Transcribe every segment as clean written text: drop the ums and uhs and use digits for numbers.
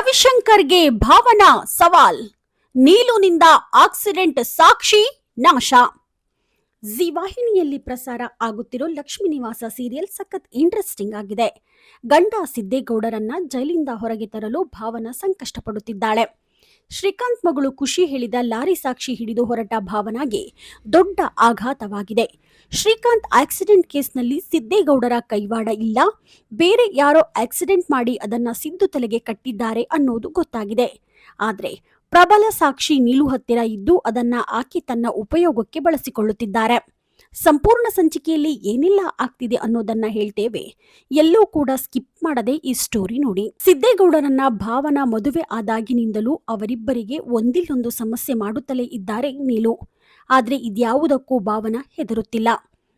ರವಿಶಂಕರ್ಗೆ ಭಾವನಾ ಸವಾಲ್. ನೀಲುನಿಂದ ಆಕ್ಸಿಡೆಂಟ್ ಸಾಕ್ಷಿ ನಾಶ. ಜಿ ವಾಹಿನಿಯಲ್ಲಿ ಪ್ರಸಾರ ಆಗುತ್ತಿರೋ ಲಕ್ಷ್ಮೀ ನಿವಾಸ ಸೀರಿಯಲ್ ಸಖತ್ ಇಂಟ್ರೆಸ್ಟಿಂಗ್ ಆಗಿದೆ. ಗಂಡ ಸಿದ್ದೇಗೌಡರನ್ನ ಜೈಲಿಂದ ಹೊರಗೆ ತರಲು ಭಾವನಾ ಸಂಕಷ್ಟ ಪಡುತ್ತಿದ್ದಾಳೆ. ಶ್ರೀಕಾಂತ್ ಮಗಳು ಖುಷಿ ಹೇಳಿದ ಲಾರಿ ಸಾಕ್ಷಿ ಹಿಡಿದು ಹೊರಟ ಭಾವನಾಗೆ ದೊಡ್ಡ ಆಘಾತವಾಗಿದೆ. ಶ್ರೀಕಾಂತ್ ಆಕ್ಸಿಡೆಂಟ್ ಕೇಸ್ನಲ್ಲಿ ಸಿದ್ದೇಗೌಡರ ಕೈವಾಡ ಇಲ್ಲ, ಬೇರೆ ಯಾರೋ ಆಕ್ಸಿಡೆಂಟ್ ಮಾಡಿ ಅದನ್ನ ಸಿದ್ದು ತಲೆಗೆ ಕಟ್ಟಿದ್ದಾರೆ ಅನ್ನೋದು ಗೊತ್ತಾಗಿದೆ. ಆದ್ರೆ ಪ್ರಬಲ ಸಾಕ್ಷಿ ನೀಲು ಹತ್ತಿರ ಇದ್ದು ಅದನ್ನ ಆಕೆ ತನ್ನ ಉಪಯೋಗಕ್ಕೆ ಬಳಸಿಕೊಳ್ಳುತ್ತಿದ್ದಾರೆ. ಸಂಪೂರ್ಣ ಸಂಚಿಕೆಯಲ್ಲಿ ಏನೆಲ್ಲ ಆಗ್ತಿದೆ ಅನ್ನೋದನ್ನ ಹೇಳ್ತೇವೆ. ಎಲ್ಲೂ ಕೂಡ ಸ್ಕಿಪ್ ಮಾಡದೆ ಈ ಸ್ಟೋರಿ ನೋಡಿ. ಸಿದ್ದೇಗೌಡರನ್ನ ಭಾವನಾ ಮದುವೆ ಆದಾಗಿನಿಂದಲೂ ಅವರಿಬ್ಬರಿಗೆ ಒಂದಿಲ್ಲೊಂದು ಸಮಸ್ಯೆ ಮಾಡುತ್ತಲೇ ಇದ್ದಾರೆ ನೀಲು. ಆದ್ರೆ ಇದ್ಯಾವುದಕ್ಕೂ ಭಾವನಾ ಹೆದರುತ್ತಿಲ್ಲ.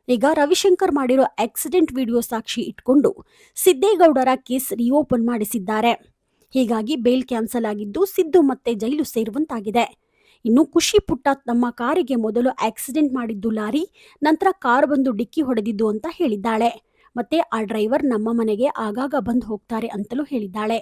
ಈಗ ರವಿಶಂಕರ್ ಮಾಡಿರೋ ಆಕ್ಸಿಡೆಂಟ್ ವಿಡಿಯೋ ಸಾಕ್ಷಿ ಇಟ್ಕೊಂಡು ಸಿದ್ದೇಗೌಡರ ಕೇಸ್ ರಿಓಪನ್ ಮಾಡಿಸಿದ್ದಾರೆ. ಹೀಗಾಗಿ ಬೇಲ್ ಕ್ಯಾನ್ಸಲ್ ಆಗಿದ್ದು ಸಿದ್ದು ಮತ್ತೆ ಜೈಲು ಸೇರುವಂತಾಗಿದೆ. ಇನ್ನು ಖುಷಿ ಪುಟ್ಟ ನಮ್ಮ ಕಾರಿಗೆ ಮೊದಲು ಆಕ್ಸಿಡೆಂಟ್ ಮಾಡಿದ್ದು ಲಾರಿ, ನಂತರ ಕಾರ್ ಬಂದು ಡಿಕ್ಕಿ ಹೊಡೆದಿದ್ದು ಅಂತ ಹೇಳಿದ್ದಾಳೆ. ಮತ್ತೆ ಆ ಡ್ರೈವರ್ ನಮ್ಮ ಮನೆಗೆ ಆಗಾಗ ಬಂದು ಹೋಗ್ತಾರೆ ಅಂತಲೂ ಹೇಳಿದ್ದಾಳೆ.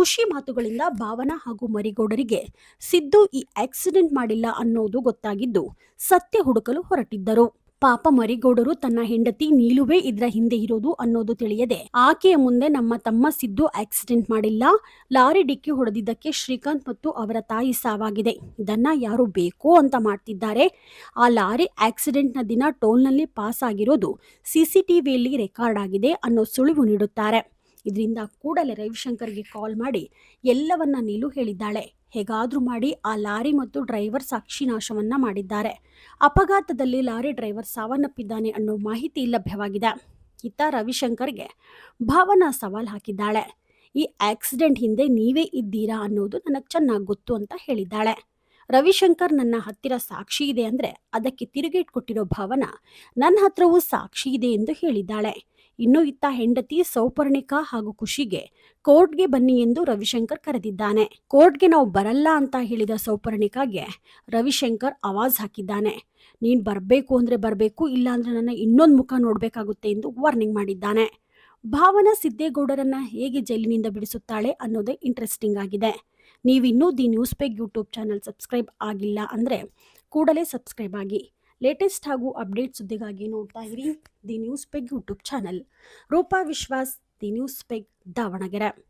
ಖುಷಿ ಮಾತುಗಳಿಂದ ಭಾವನಾ ಹಾಗೂ ಮರಿಗೌಡರಿಗೆ ಸಿದ್ದು ಈ ಆಕ್ಸಿಡೆಂಟ್ ಮಾಡಿಲ್ಲ ಅನ್ನೋದು ಗೊತ್ತಾಗಿದ್ದು ಸತ್ಯ ಹುಡುಕಲು ಹೊರಟಿದ್ದರು. ಪಾಪ ಮರಿಗೌಡರು ತನ್ನ ಹೆಂಡತಿ ನೀಲುವೆ ಇದ್ರ ಹಿಂದೆ ಇರೋದು ಅನ್ನೋದು ತಿಳಿಯದೆ ಆಕೆಯ ಮುಂದೆ ನಮ್ಮ ತಮ್ಮ ಸಿದ್ದು ಆಕ್ಸಿಡೆಂಟ್ ಮಾಡಿಲ್ಲ, ಲಾರಿ ಡಿಕ್ಕಿ ಹೊಡೆದಿದ್ದಕ್ಕೆ ಶ್ರೀಕಾಂತ್ ಮತ್ತು ಅವರ ತಾಯಿ ಸಾವಾಗಿದೆ, ಇದನ್ನ ಯಾರು ಬೇಕೋ ಅಂತ ಮಾಡ್ತಿದ್ದಾರೆ, ಆ ಲಾರಿ ಆಕ್ಸಿಡೆಂಟ್ ನ ದಿನ ಟೋಲ್ನಲ್ಲಿ ಪಾಸ್ ಆಗಿರೋದು ಸಿಸಿಟಿವಿಯಲ್ಲಿ ರೆಕಾರ್ಡ್ ಆಗಿದೆ ಅನ್ನೋ ಸುಳಿವು ನೀಡುತ್ತಾರೆ. ಇದರಿಂದ ಕೂಡಲೇ ರವಿಶಂಕರ್ಗೆ ಕಾಲ್ ಮಾಡಿ ಎಲ್ಲವನ್ನ ನೀಲು ಹೇಳಿದ್ದಾಳೆ. ಹೇಗಾದ್ರೂ ಮಾಡಿ ಆ ಲಾರಿ ಮತ್ತು ಡ್ರೈವರ್ ಸಾಕ್ಷಿ ನಾಶವನ್ನ ಮಾಡಿದ್ದಾರೆ. ಅಪಘಾತದಲ್ಲಿ ಲಾರಿ ಡ್ರೈವರ್ ಸಾವನ್ನಪ್ಪಿದ್ದಾನೆ ಅನ್ನೋ ಮಾಹಿತಿ ಲಭ್ಯವಾಗಿದೆ. ಇತ್ತ ರವಿಶಂಕರ್ಗೆ ಭಾವನಾ ಸವಾಲ್ ಹಾಕಿದ್ದಾಳೆ. ಈ ಆಕ್ಸಿಡೆಂಟ್ ಹಿಂದೆ ನೀವೇ ಇದ್ದೀರಾ ಅನ್ನೋದು ನನಗೆ ಚೆನ್ನಾಗಿ ಗೊತ್ತು ಅಂತ ಹೇಳಿದ್ದಾಳೆ. ರವಿಶಂಕರ್ ನನ್ನ ಹತ್ತಿರ ಸಾಕ್ಷಿ ಇದೆ ಅಂದ್ರೆ ಅದಕ್ಕೆ ತಿರುಗೇಟ್ ಕೊಟ್ಟಿರೋ ಭಾವನಾ ನನ್ನ ಹತ್ರವೂ ಸಾಕ್ಷಿ ಇದೆ ಎಂದು ಹೇಳಿದ್ದಾಳೆ. ಇನ್ನು ಇತ್ತ ಹೆಂಡತಿ ಸೌಪರ್ಣಿಕಾ ಹಾಗೂ ಖುಷಿಗೆ ಕೋರ್ಟ್ಗೆ ಬನ್ನಿ ಎಂದು ರವಿಶಂಕರ್ ಕರೆದಿದ್ದಾನೆ. ಕೋರ್ಟ್ಗೆ ನಾವು ಬರಲ್ಲ ಅಂತ ಹೇಳಿದ ಸೌಪರ್ಣಿಕಾಗೆ ರವಿಶಂಕರ್ ಆವಾಜ್ ಹಾಕಿದ್ದಾನೆ. ನೀನ್ ಬರ್ಬೇಕು ಅಂದ್ರೆ ಬರ್ಬೇಕು, ಇಲ್ಲ ಅಂದ್ರೆ ನನ್ನ ಇನ್ನೊಂದು ಮುಖ ನೋಡ್ಬೇಕಾಗುತ್ತೆ ಎಂದು ವಾರ್ನಿಂಗ್ ಮಾಡಿದ್ದಾನೆ. ಭಾವನಾ ಸಿದ್ದೇಗೌಡರನ್ನ ಹೇಗೆ ಜೈಲಿನಿಂದ ಬಿಡಿಸುತ್ತಾಳೆ ಅನ್ನೋದೇ ಇಂಟ್ರೆಸ್ಟಿಂಗ್ ಆಗಿದೆ. ನೀವಿನ್ನೂ the news peg YouTube channel subscribe ಆಗಿಲ್ಲ ಅಂದ್ರೆ ಕೂಡಲೇ ಸಬ್ಸ್ಕ್ರೈಬ್ ಆಗಿ. ಲೇಟೆಸ್ಟ್ ಹಾಗೂ ಅಪ್ಡೇಟ್ ಸುದ್ದಿಗಾಗಿ ನೋಡ್ತಾ ಇರಿ the news peg YouTube channel. Roopa Vishwas, the news peg, Davanagere.